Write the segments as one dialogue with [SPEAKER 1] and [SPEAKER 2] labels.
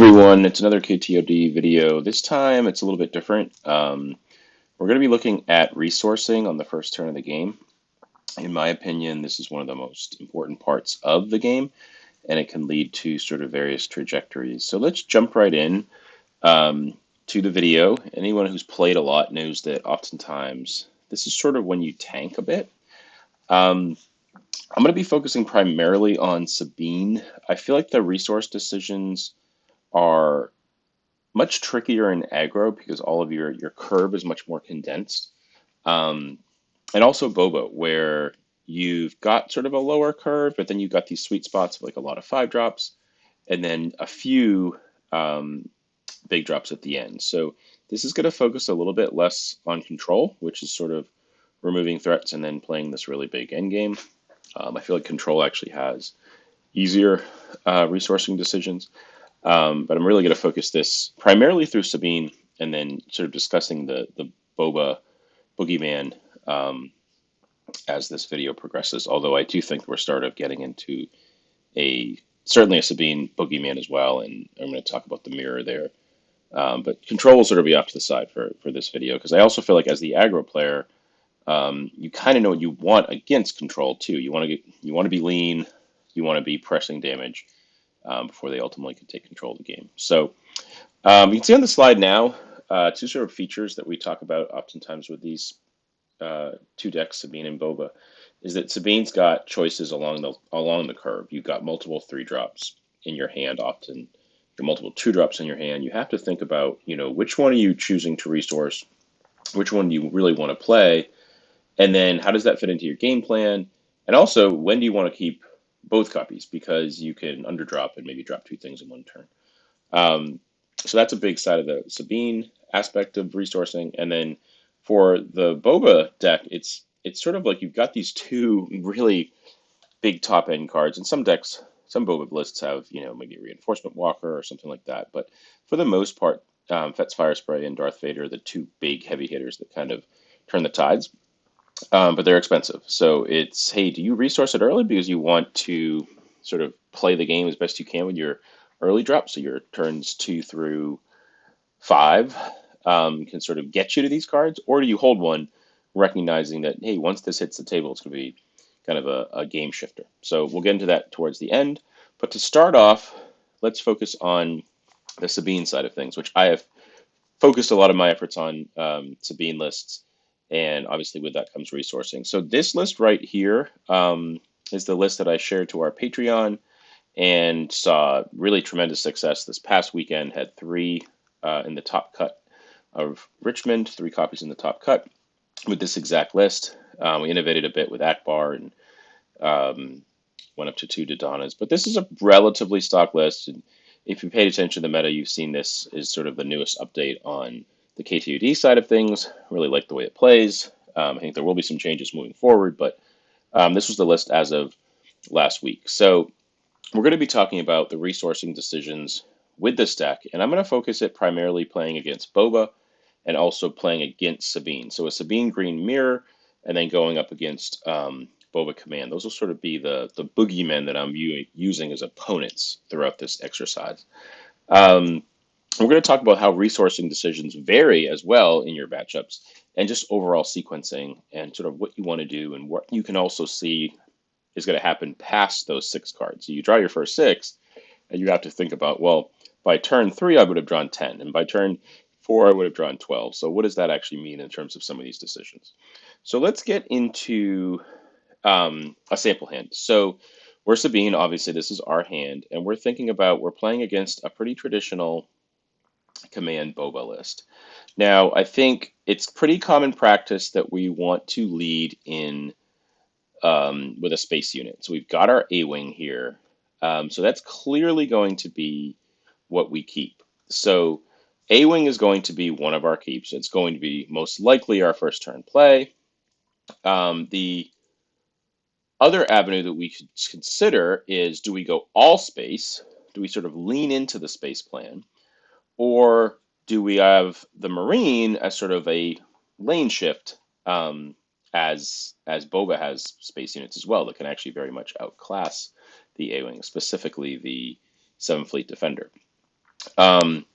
[SPEAKER 1] everyone, it's another KTOD video. This time it's a little bit different. We're going to be looking at resourcing on the first turn of the game. In my opinion, this is one of the most important parts of the game, and it can lead to sort of various trajectories. So let's jump right in to the video. Anyone who's played a lot knows that oftentimes this is sort of when you tank a bit. Um, I'm going to be focusing primarily on Sabine. I feel like the resource decisions are much trickier in aggro because all of your curve is much more condensed. Um, and also Boba, where you've got sort of a lower curve, but then you've got these sweet spots of like a lot of 5 drops and then a few big drops at the end. So this is going to focus a little bit less on control, which is sort of removing threats and then playing this really big end game. I feel like control actually has easier resourcing decisions. But I'm really going to focus this primarily through Sabine and then sort of discussing the Boba boogeyman as this video progresses. Although I do think we're sort of getting into certainly a Sabine boogeyman as well, and I'm going to talk about the mirror there. But control will sort of be off to the side for this video because I also feel like as the aggro player, you kind of know what you want against control too. You want to be lean, you want to be pressing damage. Before they ultimately can take control of the game. So you can see on the slide now two sort of features that we talk about oftentimes with these two decks, Sabine and Boba, is that Sabine's got choices along the curve. You've got multiple 3 drops in your hand often, multiple 2 drops in your hand. You have to think about, which one are you choosing to resource, which one do you really want to play, and then how does that fit into your game plan, and also when do you want to keep both copies because you can underdrop and maybe drop 2 things in one turn. So that's a big side of the Sabine aspect of resourcing. And then for the Boba deck, it's sort of like you've got these 2 really big top end cards. And some decks, some Boba lists have, maybe a Reinforcement Walker or something like that. But for the most part, Fett's Fire Spray and Darth Vader are the 2 big heavy hitters that kind of turn the tides. But they're expensive. So it's, hey, do you resource it early because you want to sort of play the game as best you can with your early drops, so your turns 2 through 5 can sort of get you to these cards, or do you hold one, recognizing that, hey, once this hits the table, it's going to be kind of a game shifter. So we'll get into that towards the end. But to start off, let's focus on the Sabine side of things, which I have focused a lot of my efforts on Sabine lists. And obviously with that comes resourcing. So this list right here is the list that I shared to our Patreon and saw really tremendous success this past weekend. Had 3 in the top cut of Richmond, 3 copies in the top cut with this exact list. We innovated a bit with Akbar and went up to 2 Dodanas. But this is a relatively stock list. And if you paid attention to the meta, you've seen this is sort of the newest update on the KTOD side of things. Really like the way it plays. I think there will be some changes moving forward, but this was the list as of last week. So we're going to be talking about the resourcing decisions with this deck, and I'm going to focus it primarily playing against Boba and also playing against Sabine. So a Sabine green mirror, and then going up against Boba command. Those will sort of be the boogeymen that I'm using as opponents throughout this exercise. We're going to talk about how resourcing decisions vary as well in your matchups and just overall sequencing and sort of what you want to do and what you can also see is going to happen past those 6 cards. So you draw your first 6 and you have to think about, well, by turn 3, I would have drawn 10. And by turn 4, I would have drawn 12. So what does that actually mean in terms of some of these decisions? So let's get into a sample hand. So we're Sabine, obviously this is our hand, and we're thinking about, we're playing against a pretty traditional command Boba list. Now, I think it's pretty common practice that we want to lead in with a space unit. So we've got our A-Wing here. So that's clearly going to be what we keep. So A-Wing is going to be one of our keeps. It's going to be most likely our first turn play. The other avenue that we could consider is, do we go all space? Do we sort of lean into the space plan? Or do we have the Marine as sort of a lane shift, as Boba has space units as well that can actually very much outclass the A-Wing, specifically the 7th Fleet Defender.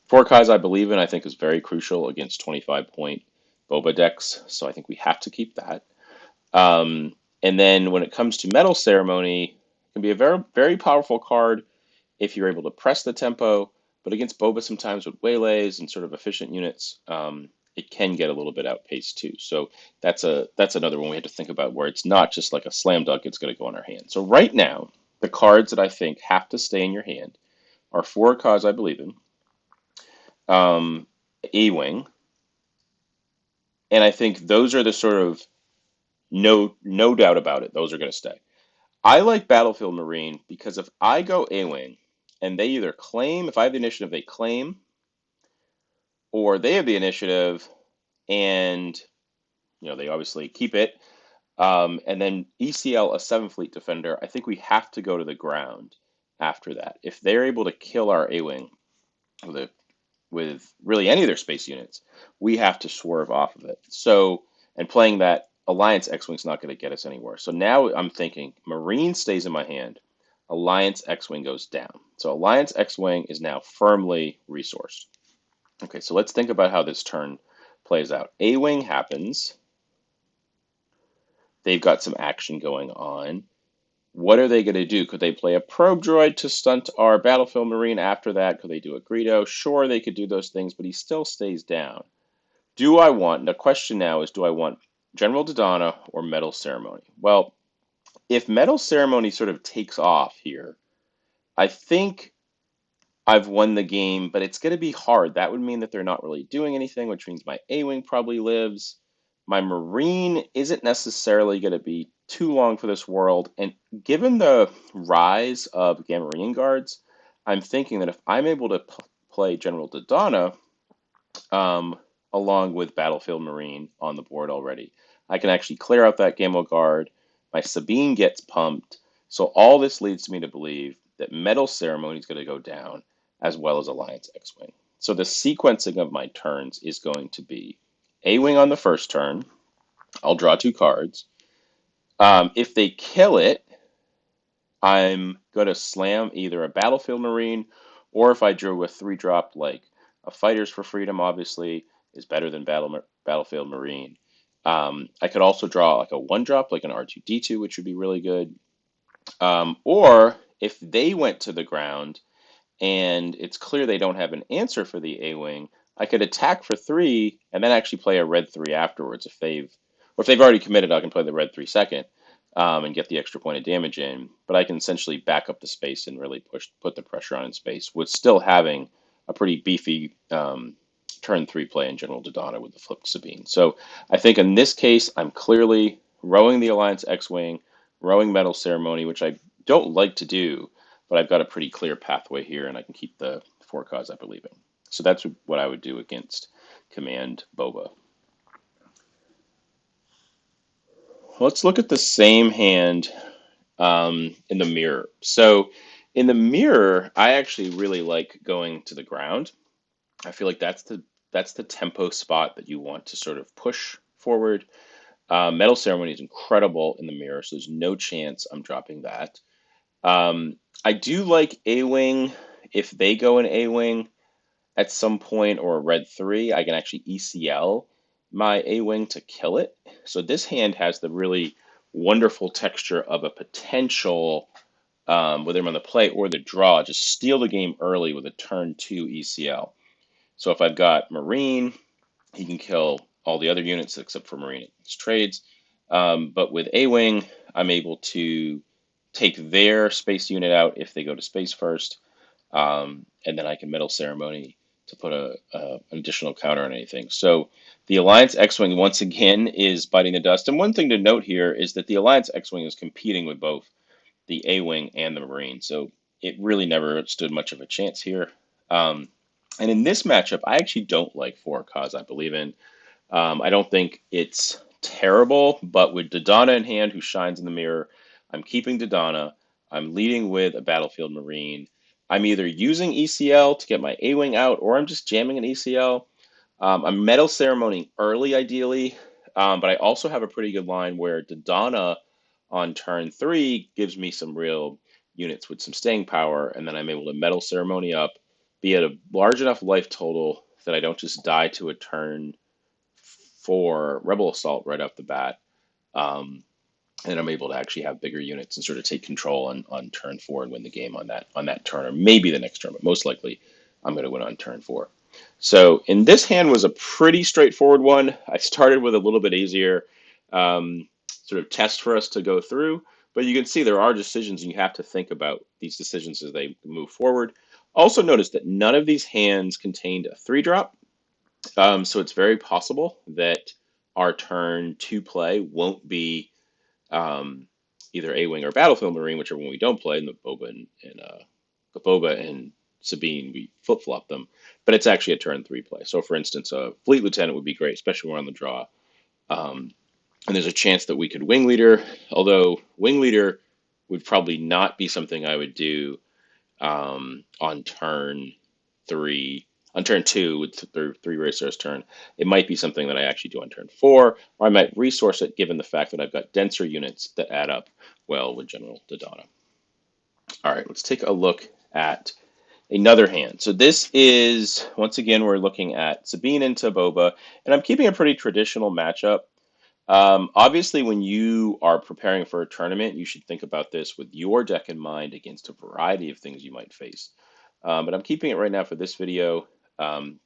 [SPEAKER 1] Four Kais I believe in, I think is very crucial against 25-point Boba decks, so I think we have to keep that. And then when it comes to Metal Ceremony, it can be a very, very powerful card if you're able to press the tempo, but against Boba sometimes with waylays and sort of efficient units, it can get a little bit outpaced too. So that's another one we have to think about where it's not just like a slam dunk, it's going to go in our hand. So right now, the cards that I think have to stay in your hand are four cards I believe in, um, A-Wing, and I think those are the sort of no doubt about it. Those are going to stay. I like Battlefield Marine because if I go A-Wing and they either claim, if I have the initiative, they claim, or they have the initiative and they obviously keep it. And then ECL a 7th Fleet Defender, I think we have to go to the ground after that. If they're able to kill our A-Wing with with really any of their space units, we have to swerve off of it. So, and playing that Alliance X-Wing's not going to get us anywhere. So now I'm thinking Marine stays in my hand, Alliance X-Wing goes down. So Alliance X-Wing is now firmly resourced. Okay, so let's think about how this turn plays out. A-Wing happens. They've got some action going on. What are they going to do? Could they play a probe droid to stunt our Battlefield Marine after that? Could they do a Greedo? Sure, they could do those things, but he still stays down. The question now is, do I want General Dodonna or Metal Ceremony? Well, if Metal Ceremony sort of takes off here, I think I've won the game, but it's going to be hard. That would mean that they're not really doing anything, which means my A-Wing probably lives. My Marine isn't necessarily going to be too long for this world. And given the rise of Gamma Marine guards, I'm thinking that if I'm able to play General Dodonna um, along with Battlefield Marine on the board already, I can actually clear out that Gamma guard. My Sabine gets pumped. So all this leads me to believe that Metal Ceremony is going to go down as well as Alliance X-Wing. So the sequencing of my turns is going to be A-Wing on the first turn. I'll draw 2 cards. If they kill it, I'm going to slam either a Battlefield Marine, or if I drew a 3-drop like a Fighters for Freedom, obviously, is better than Battlefield Marine. I could also draw like a 1-drop, like an R2-D2, which would be really good. Or if they went to the ground, and it's clear they don't have an answer for the A-Wing, I could attack for 3 and then actually play a red 3 afterwards. If they've already committed, I can play the red 3 second and get the extra point of damage in. But I can essentially back up the space and really put the pressure on in space with still having a pretty beefy turn 3 play in General Dodonna with the flipped Sabine. So I think in this case, I'm clearly rowing the Alliance X-Wing, rowing Metal Ceremony, which I don't like to do, but I've got a pretty clear pathway here, and I can keep the 4 cards I believe in. So that's what I would do against Command Boba. Let's look at the same hand in the mirror. So in the mirror, I actually really like going to the ground. I feel like that's the tempo spot that you want to sort of push forward. Metal Ceremony is incredible in the mirror, so there's no chance I'm dropping that. I do like A-Wing. If they go in A-Wing at some point or a red 3, I can actually ECL my A-Wing to kill it. So this hand has the really wonderful texture of a potential, whether I'm on the play or the draw, just steal the game early with a turn 2 ECL. So if I've got Marine, he can kill all the other units except for Marine. It's trades. But with A-Wing, I'm able to take their space unit out if they go to space first, and then I can Metal Ceremony to put an additional counter on anything. So the Alliance X-Wing, once again, is biting the dust. And one thing to note here is that the Alliance X-Wing is competing with both the A-Wing and the Marine. So it really never stood much of a chance here. And in this matchup, I actually don't like 4 cards I believe in. I don't think it's terrible, but with Dodonna in hand, who shines in the mirror, I'm keeping Dodonna. I'm leading with a Battlefield Marine. I'm either using ECL to get my A-Wing out, or I'm just jamming an ECL. I'm Metal Ceremony early, ideally, but I also have a pretty good line where Dodonna on turn 3 gives me some real units with some staying power, and then I'm able to Metal Ceremony up be at a large enough life total that I don't just die to a turn for Rebel Assault right off the bat. Um, and I'm able to actually have bigger units and sort of take control on turn 4 and win the game on that turn, or maybe the next turn, but most likely I'm going to win on turn 4. So in this hand was a pretty straightforward one. I started with a little bit easier sort of test for us to go through, but you can see there are decisions and you have to think about these decisions as they move forward. Also notice that none of these hands contained a 3-drop, so it's very possible that our turn 2 play won't be um, either A Wing or Battlefield Marine, whichever one we don't play. In the Boba and Sabine, we flip flop them, but it's actually a turn 3 play. So, for instance, a Fleet Lieutenant would be great, especially when we're on the draw. Um, and there's a chance that we could Wing Leader, although Wing Leader would probably not be something I would do on turn 3. On turn 2, with three racers turn, it might be something that I actually do on turn 4, or I might resource it given the fact that I've got denser units that add up well with General Dodonna. All right, let's take a look at another hand. So this is, once again, we're looking at Sabine into Boba, and I'm keeping a pretty traditional matchup. Obviously, when you are preparing for a tournament, you should think about this with your deck in mind against a variety of things you might face. But I'm keeping it right now for this video.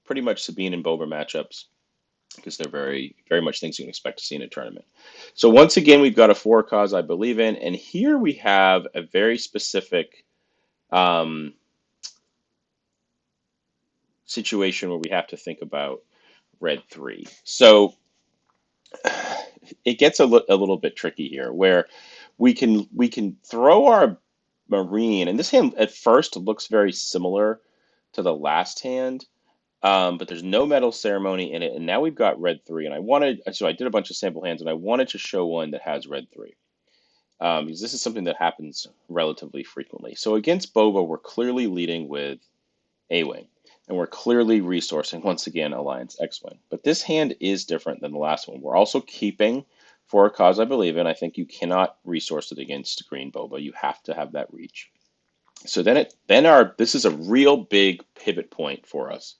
[SPEAKER 1] Pretty much Sabine and Boba matchups because they're very, very much things you can expect to see in a tournament. So once again, we've got a 4 cause I believe in, and here we have a very specific um, situation where we have to think about red 3. So it gets a little bit tricky here, where we can throw our Marine, and this hand at first looks very similar to the last hand, but there's no Metal Ceremony in it, and now we've got red 3, and I did a bunch of sample hands, and I wanted to show one that has red 3, because this is something that happens relatively frequently. So against Boba, we're clearly leading with A-Wing, and we're clearly resourcing, once again, Alliance X-Wing. But this hand is different than the last one. We're also keeping for a cause I believe in. I think you cannot resource it against Green Boba. You have to have that reach. So this is a real big pivot point for us.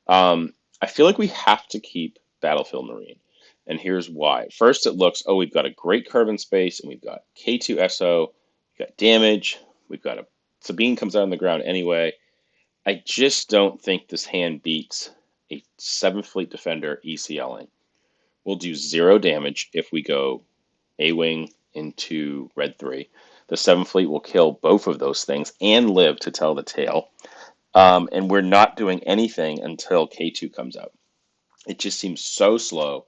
[SPEAKER 1] I feel like we have to keep Battlefield Marine, and here's why. First, it looks, oh, we've got a great curve in space, and we've got K2SO, we've got damage, we've got a Sabine comes out on the ground anyway. I just don't think this hand beats a 7th Fleet Defender ECLing. We'll do 0 damage if we go A-Wing into red 3. The 7th Fleet will kill both of those things and live to tell the tale. And we're not doing anything until K2 comes out. It just seems so slow,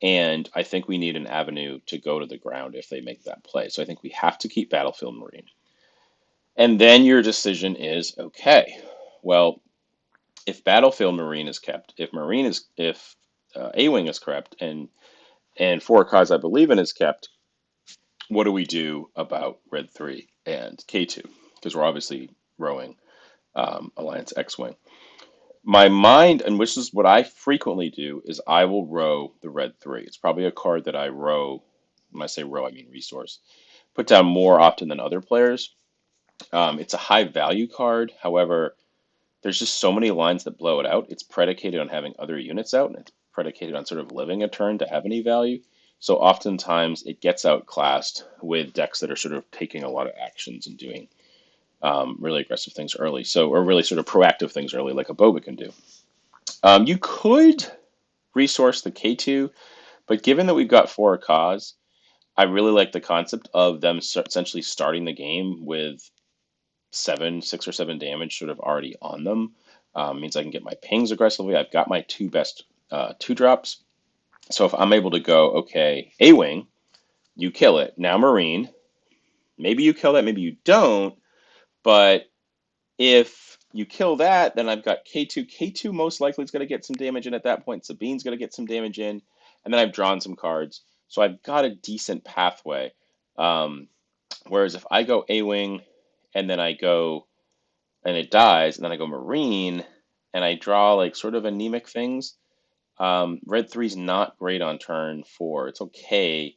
[SPEAKER 1] and I think we need an avenue to go to the ground if they make that play. So I think we have to keep Battlefield Marine. And then your decision is, okay, well, if Battlefield Marine is kept, if A-Wing is kept, and 4 cause I believe in is kept, what do we do about red 3 and K2? Because we're obviously rowing Alliance X-Wing. My mind, and which is what I frequently do, is I will row the red 3. It's probably a card that I row, when I say row, I mean resource, put down more often than other players. It's a high value card. However, there's just so many lines that blow it out. It's predicated on having other units out, and it's predicated on sort of living a turn to have any value. So oftentimes it gets outclassed with decks that are sort of taking a lot of actions and doing really aggressive things early. Or really sort of proactive things early, like a Boba can do. You could resource the K2, but given that we've got 4 cause, I really like the concept of them essentially starting the game with 6 or 7 damage sort of already on them. Means I can get my pings aggressively. I've got my 2 best 2-drops. So if I'm able to go, okay, A-Wing, you kill it. Now Marine, maybe you kill that, maybe you don't. But if you kill that, then I've got K2. K2 most likely is going to get some damage in at that point. Sabine's going to get some damage in. And then I've drawn some cards. So I've got a decent pathway. Whereas if I go A-Wing and then I go and it dies, and then I go Marine and I draw like sort of anemic things, red 3 is not great on turn 4. It's okay.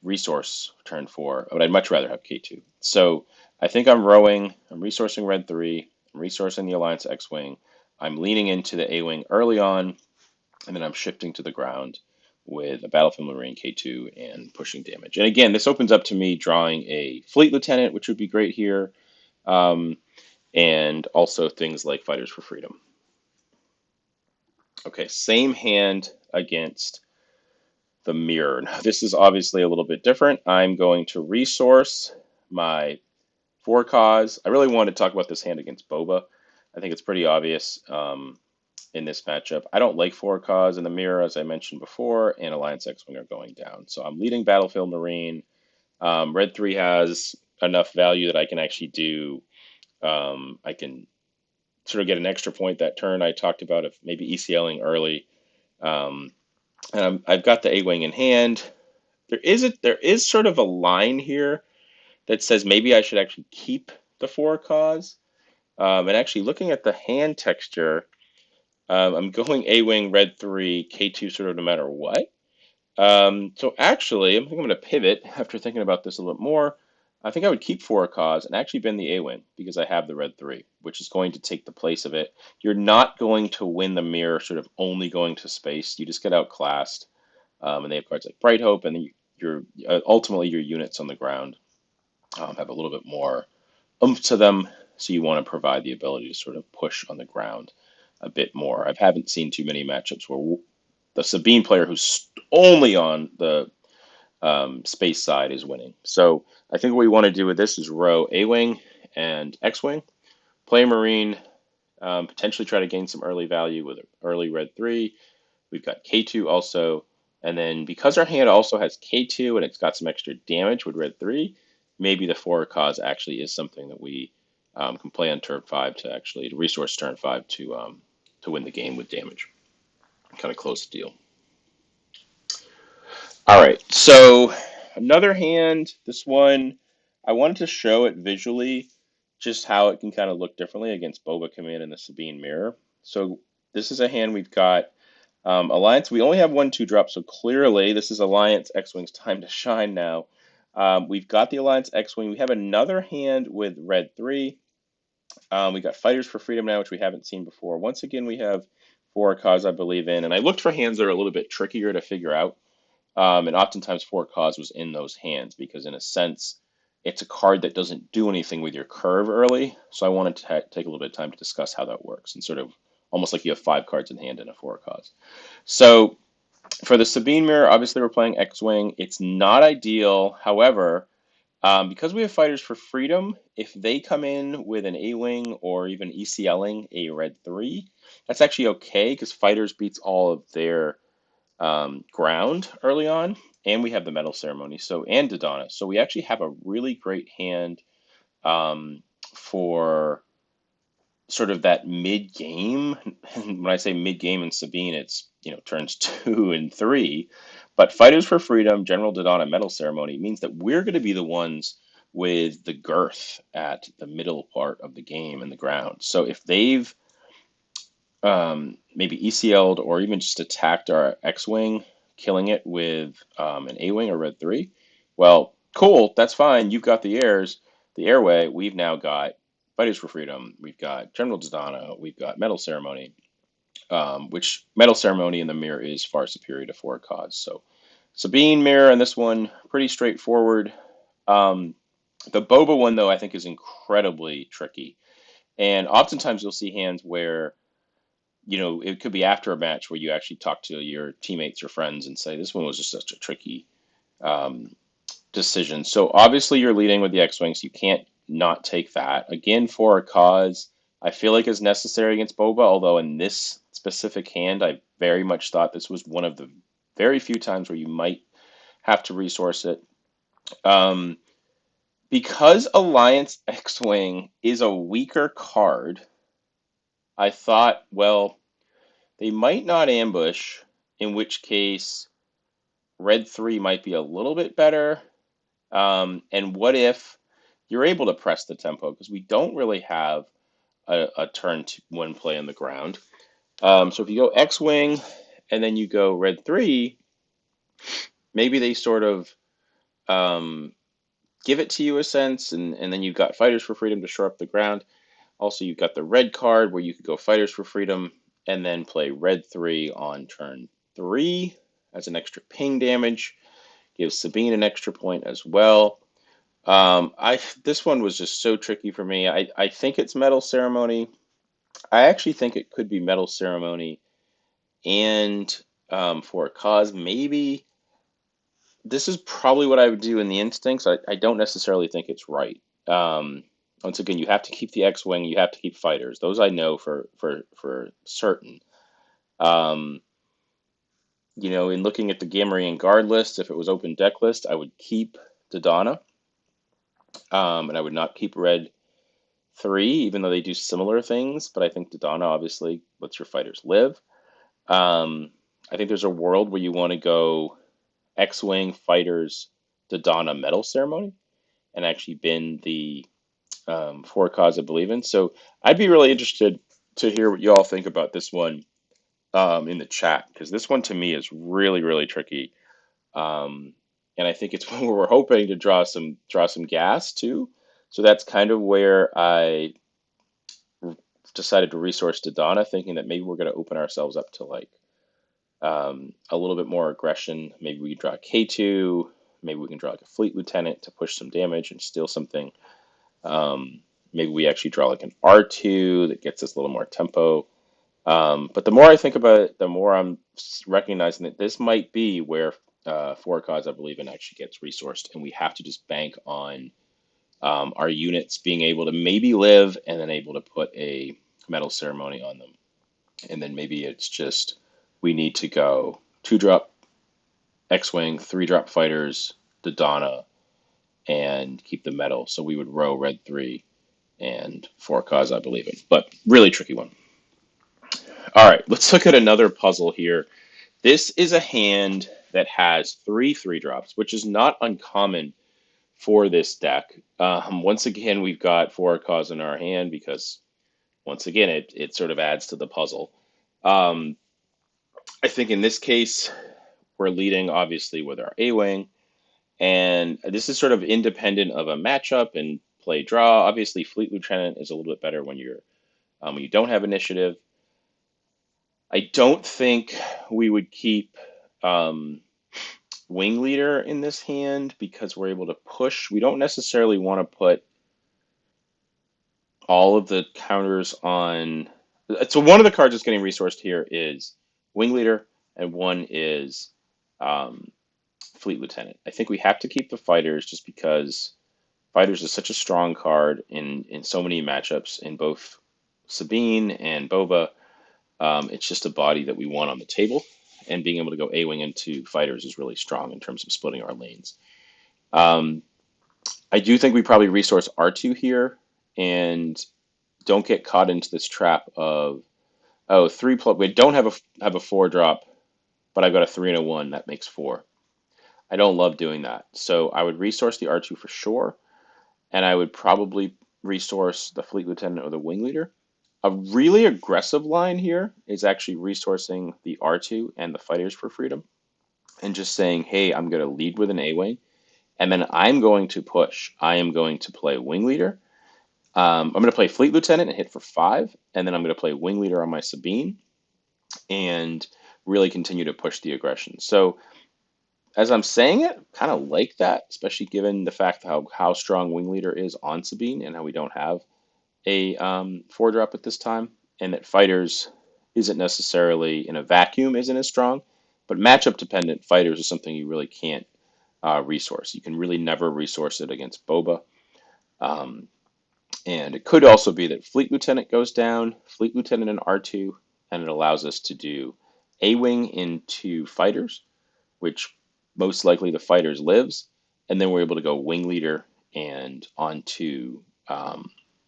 [SPEAKER 1] Resource turn 4, but I'd much rather have K2. So I think I'm rowing. I'm resourcing red 3. I'm resourcing the Alliance X-Wing. I'm leaning into the A-Wing early on, and then I'm shifting to the ground with a Battlefield Marine K2 and pushing damage. And again, this opens up to me drawing a Fleet Lieutenant, which would be great here, um, and also things like Fighters for Freedom. Okay, same hand against the mirror. Now, this is obviously a little bit different. I'm going to resource my for cause. I really want to talk about this hand against Boba. I think it's pretty obvious in this matchup. I don't like for cause in the mirror, as I mentioned before, and Alliance X-Wing are going down. So I'm leading Battlefield Marine. Red 3 has enough value that I can actually do, I can sort of get an extra point that turn I talked about of maybe ECLing early. Um, and I've got the A-Wing in hand. There is sort of a line here that says maybe I should actually keep the for cause. And actually looking at the hand texture, I'm going A-Wing, Red 3, K2 sort of no matter what. So actually, I think I'm going to pivot after thinking about this a little more. I think I would keep for a cause and actually bend the A-Wing because I have the Red 3, which is going to take the place of it. You're not going to win the mirror sort of only going to space. You just get outclassed. And they have cards like Bright Hope, and then ultimately your units on the ground have a little bit more oomph to them. So you want to provide the ability to sort of push on the ground a bit more. I haven't seen too many matchups where the Sabine player who's only on the space side is winning. So I think what we want to do with this is row A-Wing and X-Wing, play Marine, potentially try to gain some early value with early Red 3. We've got K2 also. And then because our hand also has K2 and it's got some extra damage with Red 3, maybe the for cause actually is something that we can play on turn 5 to actually resource turn 5 to win the game with damage. Kind of close the deal. All right, so another hand, this one, I wanted to show it visually, just how it can kind of look differently against Boba Command and the Sabine Mirror. So this is a hand we've got Alliance. We only have 1/2 drop, so clearly this is Alliance X-Wing's time to shine now. We've got the Alliance X-Wing. We have another hand with Red 3. We got Fighters for Freedom now, which we haven't seen before. Once again, we have For a Cause I Believe in, and I looked for hands that are a little bit trickier to figure out. And oftentimes For Cause was in those hands because, in a sense, it's a card that doesn't do anything with your curve early. So I wanted to take a little bit of time to discuss how that works and sort of almost like you have 5 cards in hand in a For Cause. So for the Sabine Mirror, obviously we're playing X-Wing. It's not ideal. However, because we have Fighters for Freedom, if they come in with an A-Wing or even ECLing a Red 3, that's actually okay because Fighters beats all of their ground early on, and we have the Medal Ceremony, and Dodonna. So we actually have a really great hand for sort of that mid-game. And when I say mid-game in Sabine, it's turns 2 and 3. But Fighters for Freedom, General Dodonna, Medal Ceremony means that we're going to be the ones with the girth at the middle part of the game in the ground. So if they've maybe ECL'd or even just attacked our X-Wing, killing it with an A-Wing or Red 3, well, cool, that's fine. You've got the airway. We've now got Fighters for Freedom. We've got General Dodonna. We've got Medal Ceremony, which Medal Ceremony in the mirror is far superior to For Cause. So Sabine mirror and this one, pretty straightforward. The Boba one, though, I think is incredibly tricky. And oftentimes you'll see hands where it could be after a match where you actually talk to your teammates or friends and say, this one was just such a tricky decision. So obviously you're leading with the X-Wings. You can't not take that. Again, For a Cause, I feel like is necessary against Boba, although in this specific hand, I very much thought this was one of the very few times where you might have to resource it. Because Alliance X-Wing is a weaker card, I thought, well, they might not ambush, in which case Red 3 might be a little bit better. And what if you're able to press the tempo? Because we don't really have a turn 1 play on the ground. So if you go X-Wing and then you go Red 3, maybe they sort of give it to you a sense, and then you've got Fighters for Freedom to shore up the ground. Also, you've got the red card where you could go Fighters for Freedom and then play red 3 on turn 3 as an extra ping damage. Gives Sabine an extra point as well. I This one was just so tricky for me. I think it's Metal Ceremony. I actually think it could be Metal Ceremony and for a cause, maybe this is probably what I would do in the instincts. I don't necessarily think it's right. Um, Once again, you have to keep the X-Wing, you have to keep fighters. Those I know for certain. Um, in looking at the Gamorrean guard list, if it was open deck list, I would keep Dodonna, and I would not keep Red 3, even though they do similar things. But I think Dodonna obviously lets your fighters live. I think there's a world where you want to go X-Wing fighters Dodonna Metal Ceremony and actually bin the for a cause I believe in. So I'd be really interested to hear what you all think about this one in the chat because this one to me is really really tricky, um, and I think it's one where we're hoping to draw some gas too. So that's kind of where I decided to resource to Donna, thinking that maybe we're going to open ourselves up to like a little bit more aggression. Maybe we can draw a K2. Maybe we can draw like a Fleet Lieutenant to push some damage and steal something. Um, Maybe we actually draw like an R2 that gets us a little more tempo. But the more I think about it, the more I'm recognizing that this might be where For a Cause I believe in actually gets resourced, and we have to just bank on our units being able to maybe live and then able to put a Metal Ceremony on them. And then maybe it's just we need to go 2-drop X-Wing, 3-drop fighters, the Donna, and keep the metal. So we would row red 3 and For a Cause I believe in. But really tricky one. All right, let's look at another puzzle here. This is a hand that has 3-3 drops, which is not uncommon for this deck. Once again, we've got For a Cause in our hand because, once again, it sort of adds to the puzzle. Um, I think in this case, we're leading obviously with our A-Wing, and this is sort of independent of a matchup and play draw. Obviously, Fleet Lieutenant is a little bit better when you don't have initiative. I don't think we would keep um, Wing Leader in this hand because we're able to push. We don't necessarily want to put all of the counters on. So one of the cards that's getting resourced here is Wing Leader, and one is um, Fleet Lieutenant. I think we have to keep the fighters just because fighters is such a strong card in so many matchups in both Sabine and Boba. It's just a body that we want on the table, and being able to go A-Wing into fighters is really strong in terms of splitting our lanes. Um, I do think we probably resource R2 here and don't get caught into this trap of, oh, 3 plus, we don't have a 4-drop, but I've got a 3 and a 1, that makes 4. I don't love doing that. So I would resource the R2 for sure, and I would probably resource the Fleet Lieutenant or the Wing Leader. A really aggressive line here is actually resourcing the R2 and the Fighters for Freedom and just saying, hey, I'm going to lead with an A-Wing, and then I'm going to push. I am going to play Wing Leader. I'm going to play Fleet Lieutenant and hit for 5, and then I'm going to play Wing Leader on my Sabine and really continue to push the aggression. So as I'm saying it, kind of like that, especially given the fact how strong Wing Leader is on Sabine and how we don't have a 4-drop at this time, and that fighters isn't necessarily in a vacuum isn't as strong, but matchup dependent fighters is something you really can't resource. You can really never resource it against Boba. Um, and it could also be that Fleet Lieutenant goes down, Fleet Lieutenant and R2, and it allows us to do A-Wing into fighters, which most likely the fighters lives, and then we're able to go Wing Leader and onto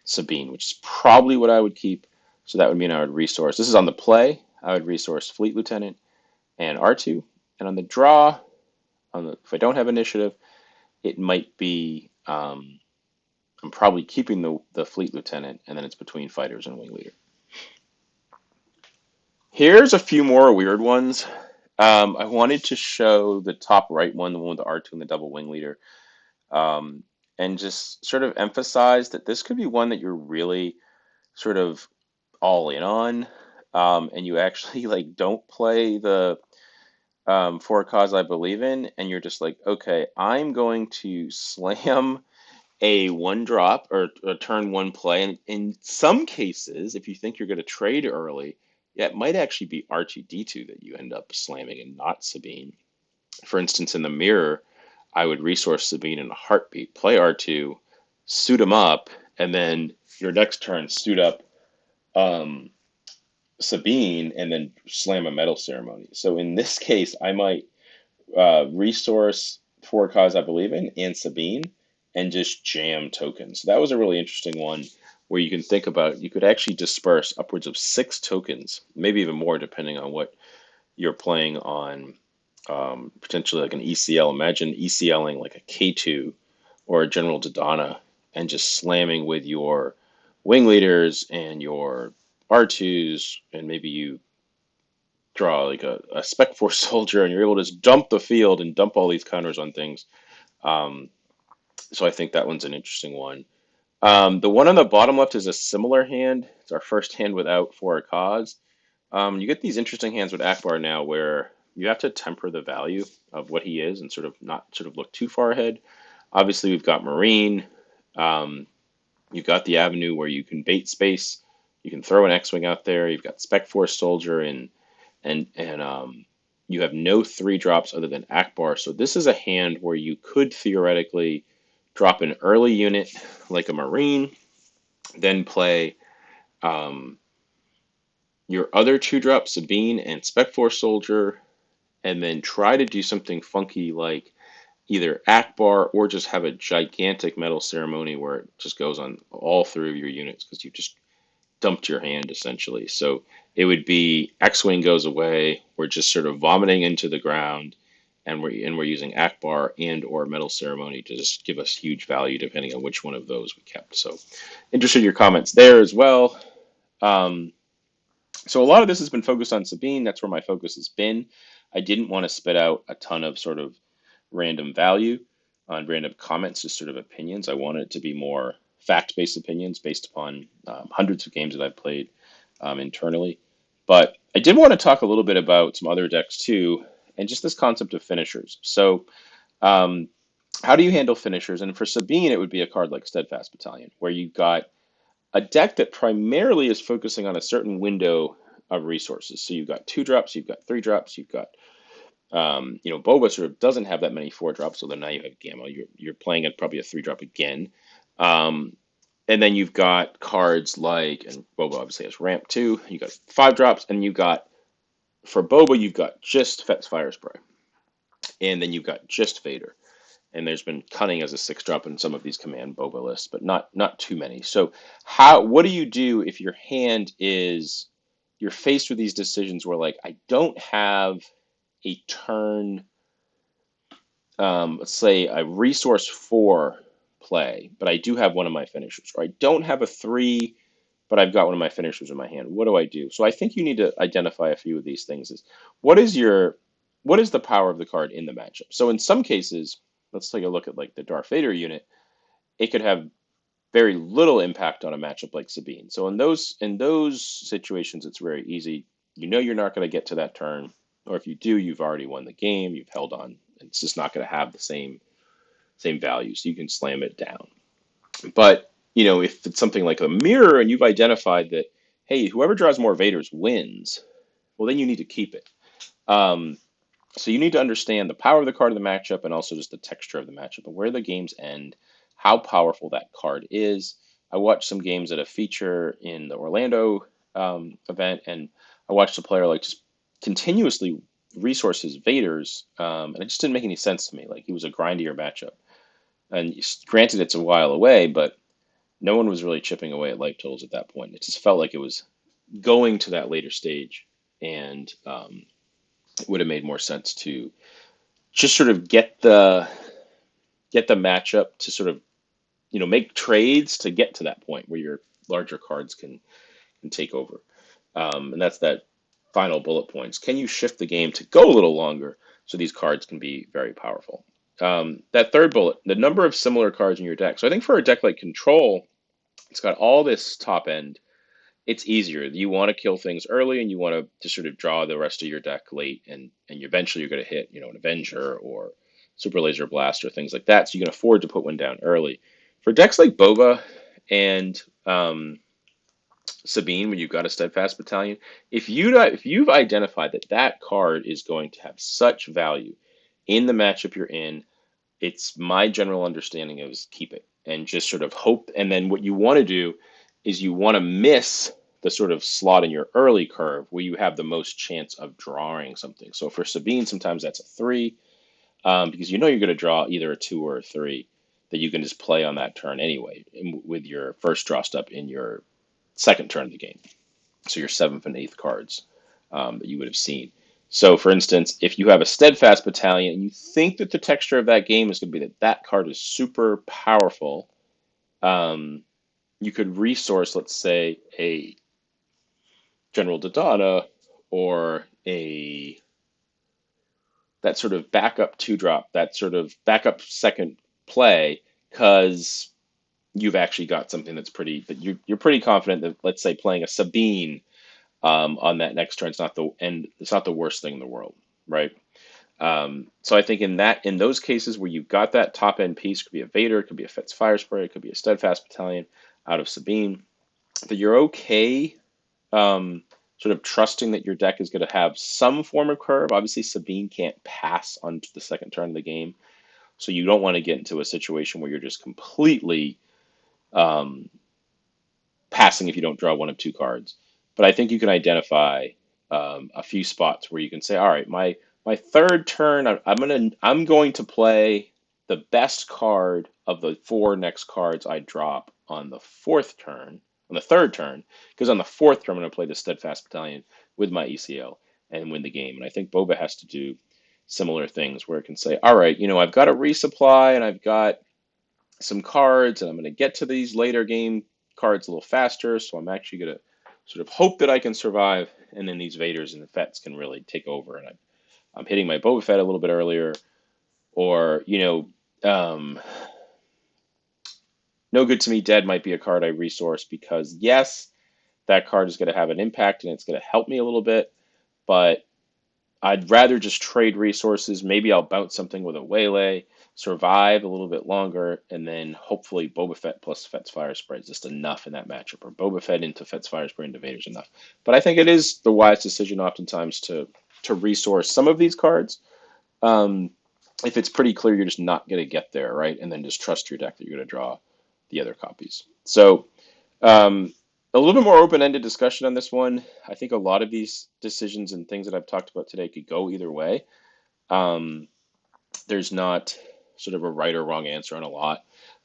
[SPEAKER 1] Sabine, which is probably what I would keep. So that would mean I would resource. This is on the play. I would resource Fleet Lieutenant and R2, and on the draw, if I don't have initiative, it might be I'm probably keeping the Fleet Lieutenant, and then it's between fighters and Wing Leader. Here's a few more weird ones. I wanted to show the top right one, the one with the R2 and the double Wing Leader, um, and just sort of emphasize that this could be one that you're really sort of all in on, and you actually like don't play the for a cause I believe in, and you're just like, okay, I'm going to slam a one drop or a turn one play. And in some cases, if you think you're going to trade early, yeah, it might actually be R2D2 that you end up slamming and not Sabine. For instance, in the mirror, I would resource Sabine in a heartbeat, play R2, suit him up, and then your next turn suit up um, Sabine and then slam a metal ceremony. So in this case, I might resource for a cause I believe in and Sabine and just jam tokens. So that was a really interesting one where you can think about you could actually disperse upwards of 6 tokens, maybe even more depending on what you're playing on. Potentially like an ECL. Imagine ECLing like a K2 or a General Dodonna and just slamming with your wing leaders and your R2s, and maybe you draw like a Spec Force soldier and you're able to just dump the field and dump all these counters on things. Um, so I think that one's an interesting one. The one on the bottom left is a similar hand. It's our first hand without for a cause. You get these interesting hands with Akbar now where you have to temper the value of what he is and sort of not sort of look too far ahead. Obviously, we've got Marine. Um, you've got the avenue where you can bait space. You can throw an X-wing out there. You've got Spec Force soldier and you have no 3 drops other than Akbar. So this is a hand where you could theoretically drop an early unit like a Marine, then play um, your other 2 drops, Sabine and Spec Force soldier, and then try to do something funky like either Akbar or just have a gigantic metal ceremony where it just goes on all 3 of your units because you just dumped your hand essentially. So it would be X-Wing goes away, we're just sort of vomiting into the ground, and we're using Akbar and or Metal Ceremony to just give us huge value depending on which one of those we kept. So interested in your comments there as well. Um, so a lot of this has been focused on Sabine. That's where my focus has been. I didn't want to spit out a ton of sort of random value on random comments, just sort of opinions. I wanted it to be more fact-based opinions based upon hundreds of games that I've played internally. But I did want to talk a little bit about some other decks too, and just this concept of finishers. So, um, how do you handle finishers? And for Sabine, it would be a card like Steadfast Battalion, where you've got a deck that primarily is focusing on a certain window of resources. So you've got 2 drops, you've got 3 drops, you've got Boba sort of doesn't have that many 4 drops, so then now you have Gamma. You're playing at probably a 3 drop again. Um, and then you've got cards like, and Boba obviously has ramp too. You got 5 drops, and you got for Boba you've got just Fet's Fire Spray, and then you've got just Vader. And there's been cunning as a 6 drop in some of these command Boba lists, but not too many. So what do you do if your hand is you're faced with these decisions where like I don't have a turn, let's say a resource 4 play, but I do have one of my finishers, or I don't have a 3, but I've got one of my finishers in my hand. What do I do? So I think you need to identify a few of these things. Is what is your what is the power of the card in the matchup? So in some cases, let's take a look at like the Darth Vader unit. It could have very little impact on a matchup like Sabine. So in those situations, it's very easy. You know you're not going to get to that turn, or if you do, you've already won the game. You've held on. It's just not going to have the same value, so you can slam it down. But if it's something like a mirror and you've identified that, hey, whoever draws more Vaders wins, well, then you need to keep it. Um, so you need to understand the power of the card in the matchup and also just the texture of the matchup and where the games end, how powerful that card is. I watched some games that have feature in the Orlando event, and I watched a player like just continuously resource his Vaders, and it just didn't make any sense to me. Like he was a grindier matchup. And granted, it's a while away, but no one was really chipping away at life totals at that point. It just felt like it was going to that later stage, and it would have made more sense to just sort of get the matchup to sort of make trades to get to that point where your larger cards can take over. And that's that final bullet points. Can you shift the game to go a little longer so these cards can be very powerful? That third bullet, the number of similar cards in your deck. So I think for a deck like Control, it's got all this top end. it's easier. You want to kill things early, and you want to sort of draw the rest of your deck late, and eventually you're going to hit, an Avenger or Super Laser Blast or things like that. So you can afford to put one down early. For decks like Boba and Sabine, when you've got a Steadfast Battalion, if you've identified that that card is going to have such value in the matchup you're in, it's my general understanding is keep it and just sort of hope. And then what you want to do is you want to miss the sort of slot in your early curve where you have the most chance of drawing something. So for Sabine, sometimes that's a three, because you know you're going to draw either a two or a three that you can just play on that turn anyway with your first draw step in your second turn of the game. So your seventh and eighth cards that you would have seen. So, for instance, if you have a Steadfast Battalion and you think that the texture of that game is going to be that that card is super powerful, um, you could resource, let's say, a General Dodonna or a that sort of backup two drop, that sort of backup second play, because you've actually got something that's pretty that you're pretty confident that, let's say, playing a Sabine on that next turn, it's not the worst thing in the world, right? So I think in those cases where you've got that top end piece, could be a Vader, it could be a Fetz Fire Spray, it could be a Steadfast Battalion out of Sabine, that you're okay, sort of trusting that your deck is going to have some form of curve. Obviously, Sabine can't pass onto the second turn of the game, so you don't want to get into a situation where you're just completely um, passing if you don't draw one of two cards. But I think you can identify a few spots where you can say, all right, my third turn, I'm going to play the best card of the four next cards I drop on the fourth turn, on the third turn, because on the fourth turn I'm going to play the Steadfast Battalion with my ECL and win the game. And I think Boba has to do similar things where it can say, all right, I've got a resupply and I've got some cards, and I'm going to get to these later game cards a little faster. So I'm actually going to sort of hope that I can survive, and then these Vaders and the Fets can really take over, and I'm hitting my Boba Fett a little bit earlier, or No Good to Me Dead might be a card I resource because yes, that card is going to have an impact and it's going to help me a little bit, but I'd rather just trade resources. Maybe I'll bounce something with a waylay, survive a little bit longer, and then hopefully Boba Fett plus Fett's Fire Spray is just enough in that matchup, or Boba Fett into Fett's Fire Spray into Vader's enough. But I think it is the wise decision oftentimes to resource some of these cards. Um, if it's pretty clear you're just not going to get there, right? And then just trust your deck that you're going to draw the other copies. So um, a little bit more open-ended discussion on this one. I think a lot of these decisions and things that I've talked about today could go either way. Um, there's not sort of a right or wrong answer on a lot.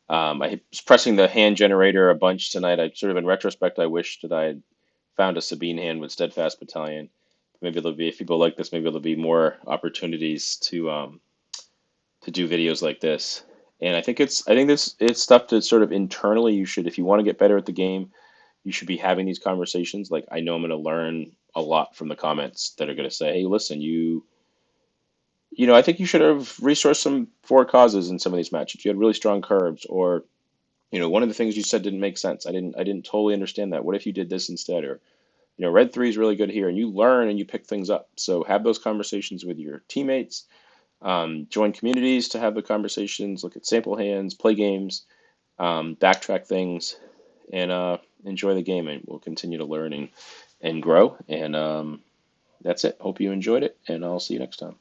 [SPEAKER 1] I was pressing the hand generator a bunch tonight. I sort of, in retrospect, I wish that I had found a Sabine hand with Steadfast Battalion. Maybe there'll be, if people like this, maybe there'll be more opportunities to do videos like this. And I think this it's stuff that sort of internally you should, if you want to get better at the game, you should be having these conversations. Like, I know I'm going to learn a lot from the comments that are going to say, "Hey, listen, I think you should have resourced some for causes in some of these matchups. You had really strong curves, or one of the things you said didn't make sense. I didn't totally understand that. What if you did this instead?" Or red three is really good here, and you learn and you pick things up. So have those conversations with your teammates. Join communities to have the conversations. Look at sample hands, play games, backtrack things, and enjoy the game. And we'll continue to learn and grow. And that's it. Hope you enjoyed it, and I'll see you next time.